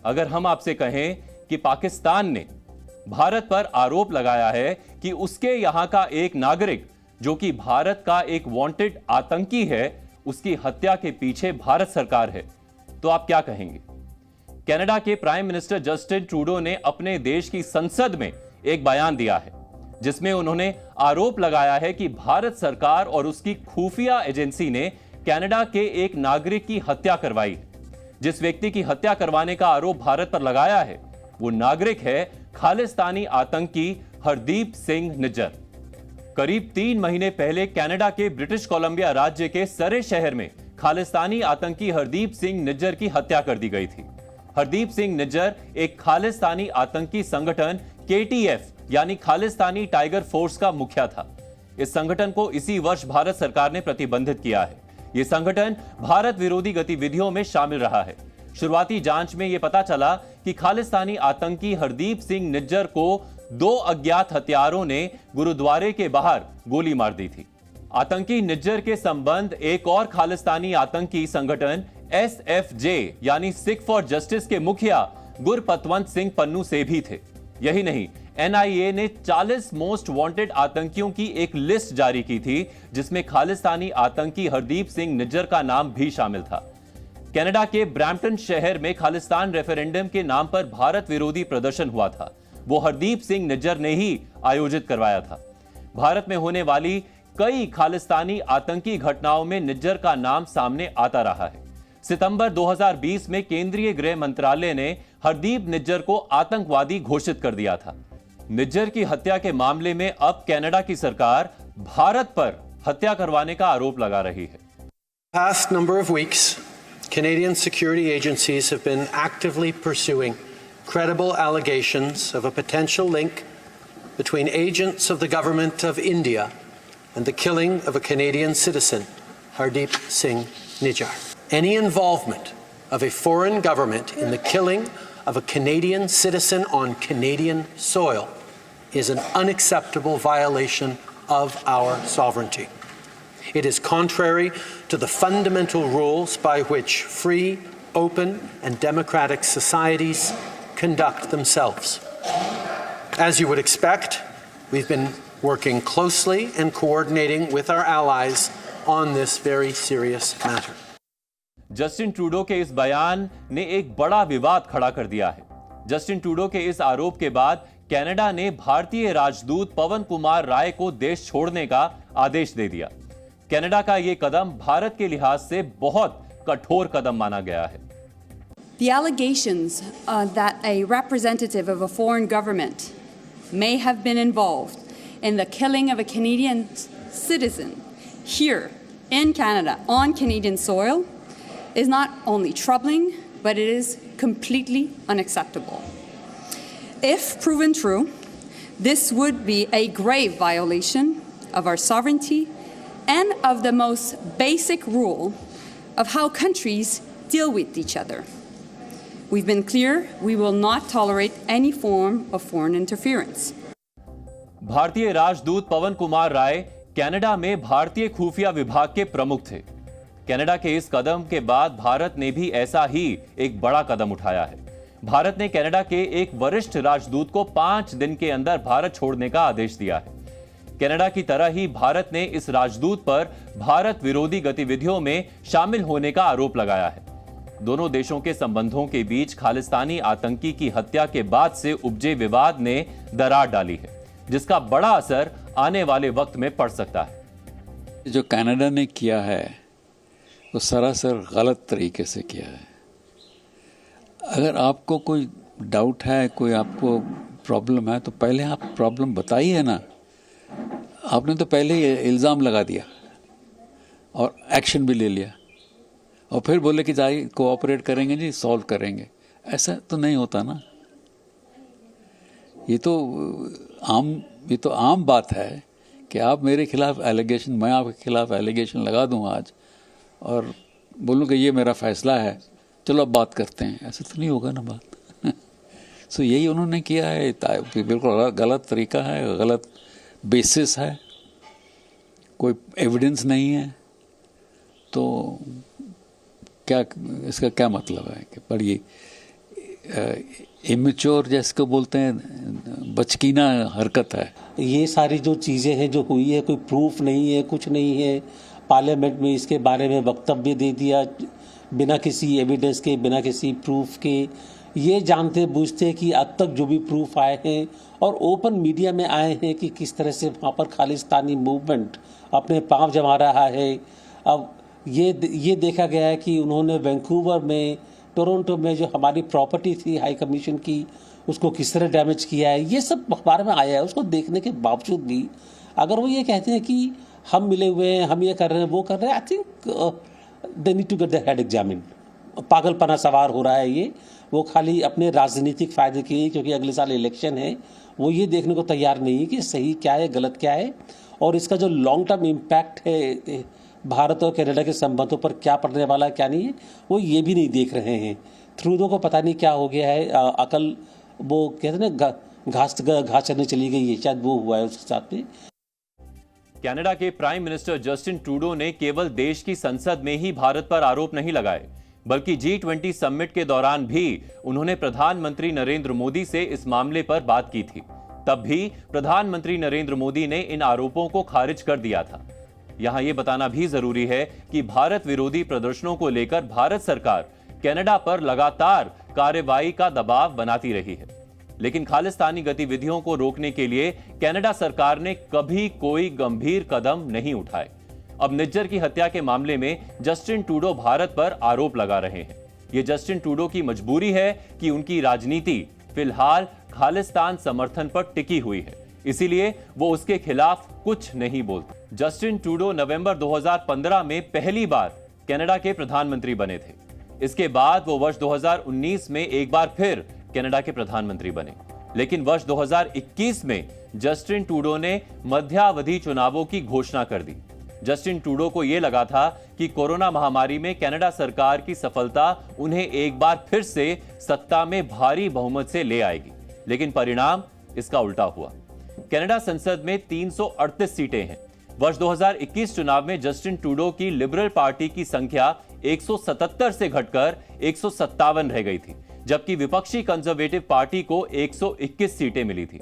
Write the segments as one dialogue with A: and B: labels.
A: अगर हम आपसे कहें कि पाकिस्तान ने भारत पर आरोप लगाया है कि उसके यहां का एक नागरिक जो कि भारत का एक वांटेड आतंकी है, उसकी हत्या के पीछे भारत सरकार है, तो आप क्या कहेंगे? कनाडा के प्राइम मिनिस्टर जस्टिन ट्रूडो ने अपने देश की संसद में एक बयान दिया है जिसमें उन्होंने आरोप लगाया है कि भारत सरकार और उसकी खुफिया एजेंसी ने कनाडा के एक नागरिक की हत्या करवाई। जिस व्यक्ति की हत्या करवाने का आरोप भारत पर लगाया है वो नागरिक है खालिस्तानी आतंकी हरदीप सिंह निज्जर। करीब 3 महीने पहले कनाडा के ब्रिटिश कोलंबिया राज्य के सरे शहर में खालिस्तानी आतंकी हरदीप सिंह निज्जर की हत्या कर दी गई थी। हरदीप सिंह निज्जर एक खालिस्तानी आतंकी संगठन KTF यानी खालिस्तानी टाइगर फोर्स का मुखिया था। इस संगठन को इसी वर्ष भारत सरकार ने प्रतिबंधित किया है। यह संगठन भारत विरोधी गतिविधियों में शामिल रहा है। शुरुआती जांच में यह पता चला कि खालिस्तानी आतंकी हरदीप सिंह निज्जर को 2 अज्ञात हत्यारों ने गुरुद्वारे के बाहर गोली मार दी थी। आतंकी निज्जर के संबंध एक और खालिस्तानी आतंकी संगठन SFJ यानी सिख फॉर जस्टिस के मुखिया गुरपतवंत सिंह पन्नू से भी थे। यही नहीं, NIA ने 40 मोस्ट वांटेड आतंकियों की एक लिस्ट जारी की थी जिसमें खालिस्तानी आतंकी हरदीप सिंह निज्जर का नाम भी शामिल था। कनाडा के ब्रैम्पटन शहर में खालिस्तान रेफरेंडम के नाम पर भारत विरोधी प्रदर्शन हुआ था। वो हरदीप सिंह निज्जर ने ही आयोजित करवाया था। भारत में होने वाली कई खालिस्तानी आतंकी घटनाओं में निज्जर का नाम सामने आता रहा है। सितंबर 2020 में केंद्रीय गृह मंत्रालय ने हरदीप निज्जर को आतंकवादी घोषित कर दिया था। निज्जर की हत्या के मामले में अब कनाडा की सरकार भारत पर हत्या करवाने का आरोप लगा रही है।
B: Past number of weeks, Canadian security agencies have been actively pursuing credible allegations of a potential link between agents of the government of India and the killing of a Canadian citizen, Hardeep Singh Nijjar. Any involvement of a foreign government in the killing of a Canadian citizen on Canadian soil is an unacceptable violation of our sovereignty. It is contrary to the fundamental rules by which free, open, and democratic societies conduct themselves. As you would expect, we've been working closely and coordinating with our allies on this very serious matter.
A: Justin Trudeau के इस बयान ने एक बड़ा विवाद खड़ा कर दिया है। जस्टिन ट्रूडो के इस आरोप के बाद कनाडा ने भारतीय राजदूत पवन कुमार राय को देश छोड़ने का आदेश दे दिया। कनाडा का यह कदम भारत के लिहाज से बहुत कठोर कदम माना गया है।
C: The allegations that a representative of a foreign government may have been involved in the killing of a Canadian citizen here in Canada on Canadian soil is not only troubling, but it is completely unacceptable. If proven true, this would be a grave violation of our sovereignty and of the most basic rule of how countries deal with each other. We've been clear, we will not tolerate any form of foreign interference.
A: भारतीय राजदूत पवन Kumar Rai Canada में भारतीय खुफिया विभाग के प्रमुख थे। Canada के इस कदम के बाद भारत ने भी ऐसा ही एक बड़ा कदम उठाया है। भारत ने कनाडा के एक वरिष्ठ राजदूत को 5 दिन के अंदर भारत छोड़ने का आदेश दिया है। कनाडा की तरह ही भारत ने इस राजदूत पर भारत विरोधी गतिविधियों में शामिल होने का आरोप लगाया है। दोनों देशों के संबंधों के बीच खालिस्तानी आतंकी की हत्या के बाद से उपजे विवाद ने दरार डाली है, जिसका बड़ा असर आने वाले वक्त में पड़ सकता है।
D: जो कनाडा ने किया है वो सरासर गलत तरीके से किया है। अगर आपको कोई डाउट है, कोई आपको प्रॉब्लम है, तो पहले आप प्रॉब्लम बताइए ना। आपने तो पहले ही इल्ज़ाम लगा दिया और एक्शन भी ले लिया और फिर बोले कि जाइए कोऑपरेट करेंगे जी, सॉल्व करेंगे। ऐसा तो नहीं होता ना। ये तो आम बात है कि आप मेरे खिलाफ एलिगेशन, मैं आपके खिलाफ एलिगेशन लगा दूं आज और बोलूं कि ये मेरा फैसला है, चलो अब बात करते हैं। ऐसा तो नहीं होगा ना बात। सो यही उन्होंने किया है। बिल्कुल गलत तरीका है, गलत बेसिस है, कोई एविडेंस नहीं है। तो क्या इसका क्या मतलब है कि पर ये इमेच्योर जिसको बोलते हैं बचकीना हरकत है।
E: ये सारी जो चीज़ें हैं जो हुई है, कोई प्रूफ नहीं है, कुछ नहीं है। पार्लियामेंट में इसके बारे में वक्तव्य दे दिया बिना किसी एविडेंस के, बिना किसी प्रूफ के, ये जानते बूझते कि अब तक जो भी प्रूफ आए हैं और ओपन मीडिया में आए हैं कि किस तरह से वहाँ पर खालिस्तानी मूवमेंट अपने पांव जमा रहा है। अब ये देखा गया है कि उन्होंने वैंकूवर में, टोरंटो में जो हमारी प्रॉपर्टी थी हाई कमीशन की, उसको किस तरह डैमेज किया है, ये सब अखबार में आया है। उसको देखने के बावजूद भी अगर वो ये कहते हैं कि हम मिले हुए हैं, हम ये कर रहे हैं, वो कर रहे हैं, I think they need to get the head examine. पागलपना सवार हो रहा है ये। वो खाली अपने राजनीतिक फायदे के लिए, क्योंकि अगले साल इलेक्शन है, वो ये देखने को तैयार नहीं है कि सही क्या है, गलत क्या है, और इसका जो लॉन्ग टर्म इम्पैक्ट है भारत और कनाडा के संबंधों पर क्या पड़ने वाला है, क्या नहीं है, वो ये भी नहीं देख रहे हैं। ट्रूडो को पता नहीं क्या हो गया है, अकल वो कहते हैं ना घास चरने चली गई है, शायद वो हुआ है उसके साथ में।
A: कनाडा के प्राइम मिनिस्टर जस्टिन ट्रूडो ने केवल देश की संसद में ही भारत पर आरोप नहीं लगाए, बल्कि G20 समिट के दौरान भी उन्होंने प्रधानमंत्री नरेंद्र मोदी से इस मामले पर बात की थी। तब भी प्रधानमंत्री नरेंद्र मोदी ने इन आरोपों को खारिज कर दिया था। यहां यह बताना भी जरूरी है कि भारत विरोधी प्रदर्शनों को लेकर भारत सरकार कनाडा पर लगातार कार्रवाई का दबाव बनाती रही है, लेकिन खालिस्तानी गतिविधियों को रोकने के लिए कनाडा सरकार ने कभी कोई गंभीर कदम नहीं उठाए। अब निज्जर की हत्या के मामले में जस्टिन ट्रूडो भारत पर आरोप लगा रहे हैं। यह जस्टिन ट्रूडो की मजबूरी है कि उनकी राजनीति फिलहाल खालिस्तान समर्थन पर टिकी हुई है, इसीलिए वो उसके खिलाफ कुछ नहीं बोलते। जस्टिन ट्रूडो नवंबर 2015 में पहली बार कनाडा के प्रधानमंत्री बने थे। इसके बाद वो वर्ष 2019 में एक बार फिर कनाडा के प्रधानमंत्री बने, लेकिन वर्ष 2021 में जस्टिन ट्रूडो ने मध्यावधि चुनावों की घोषणा कर दी। जस्टिन ट्रूडो को यह लगा था कि कोरोना महामारी में कनाडा सरकार की सफलता उन्हें एक बार फिर से सत्ता में भारी बहुमत से ले आएगी, लेकिन परिणाम इसका उल्टा हुआ। कनाडा संसद में 338 सीटें हैं। वर्ष 2021 चुनाव में जस्टिन ट्रूडो की लिबरल पार्टी की संख्या 177 से घटकर 157 रह गई थी, जबकि विपक्षी कंजर्वेटिव पार्टी को 121 सीटें मिली थी।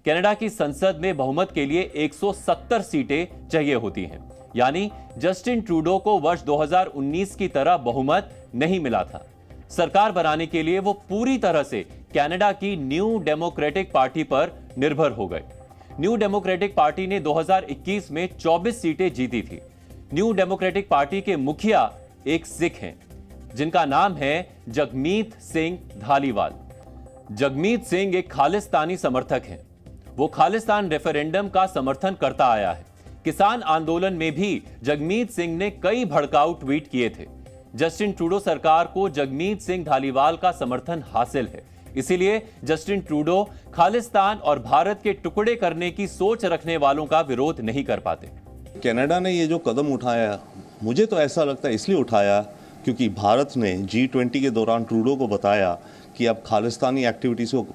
A: कनाडा की संसद में बहुमत के लिए 170 सीटें चाहिए होती हैं, यानी जस्टिन ट्रूडो को वर्ष 2019 की तरह बहुमत नहीं मिला था। सरकार बनाने के लिए वो पूरी तरह से कनाडा की न्यू डेमोक्रेटिक पार्टी पर निर्भर हो गए। न्यू डेमोक्रेटिक पार्टी ने 2021 में 24 सीटें जीती थी। न्यू डेमोक्रेटिक पार्टी के मुखिया एक सिख हैं, जिनका नाम है जगमीत सिंह धालीवाल। जगमीत सिंह एक खालिस्तानी समर्थक हैं। वो खालिस्तान रेफरेंडम का समर्थन करता आया है। किसान आंदोलन में भी जगमीत सिंह ने कई भड़काऊ ट्वीट किए थे। जस्टिन ट्रूडो सरकार को जगमीत सिंह धालीवाल का समर्थन हासिल है, इसीलिए जस्टिन ट्रूडो खालिस्तान और भारत के टुकड़े करने की सोच रखने वालों का विरोध नहीं कर पाते।
F: कनाडा ने ये जो कदम उठाया, मुझे तो ऐसा लगता है इसलिए उठाया क्योंकि भारत ने G20 के दौरान ट्रूडो को बताया कि अब खालिस्तानी एक्टिविटीज को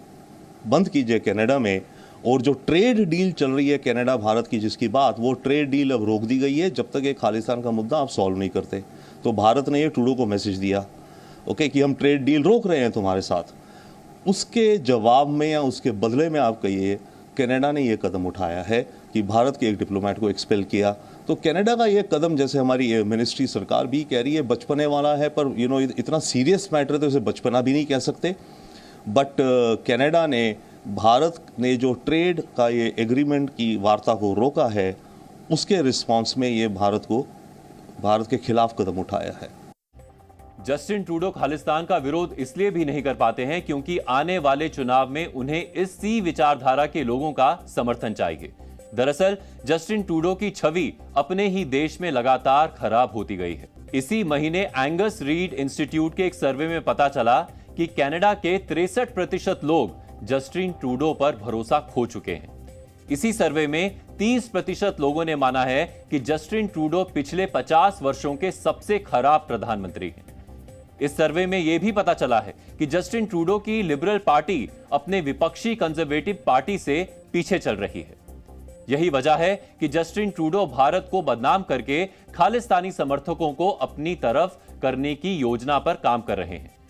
F: बंद कीजिए कनाडा में, और जो ट्रेड डील चल रही है कनाडा भारत की जिसकी बात, वो ट्रेड डील अब रोक दी गई है जब तक ये खालिस्तान का मुद्दा आप सॉल्व नहीं करते। तो भारत ने ये ट्रूडो को मैसेज दिया ओके कि हम ट्रेड डील रोक रहे हैं तुम्हारे साथ। उसके जवाब में या उसके बदले में आप कहिए कनाडा ने ये कदम उठाया है कि भारत के एक डिप्लोमेट को एक्सपेल किया। तो कनाडा का ये कदम, जैसे हमारी मिनिस्ट्री सरकार भी कह रही है, बचपने वाला है, पर इतना सीरियस मैटर है तो इसे बचपना भी नहीं कह सकते। बट कनाडा ने भारत ने जो ट्रेड का ये एग्रीमेंट की वार्ता को रोका है, उसके रिस्पांस में ये भारत के खिलाफ कदम उठाया है।
A: जस्टिन ट्रूडो खालिस्तान का विरोध इसलिए भी नहीं कर पाते हैं क्योंकि आने वाले चुनाव में उन्हें इसी विचारधारा के लोगों का समर्थन चाहिए। दरअसल जस्टिन ट्रूडो की छवि अपने ही देश में लगातार खराब होती गई है। इसी महीने एंगस रीड इंस्टीट्यूट के एक सर्वे में पता चला कि कनाडा के 63% लोग जस्टिन ट्रूडो पर भरोसा खो चुके हैं। इसी सर्वे में 30% लोगों ने माना है कि जस्टिन ट्रूडो पिछले 50 वर्षों के सबसे खराब प्रधानमंत्री हैं। इस सर्वे में यह भी पता चला है कि जस्टिन ट्रूडो की लिबरल पार्टी अपने विपक्षी कंजर्वेटिव पार्टी से पीछे चल रही है। यही वजह है कि जस्टिन ट्रूडो भारत को बदनाम करके खालिस्तानी समर्थकों को अपनी तरफ करने की योजना पर काम कर रहे हैं।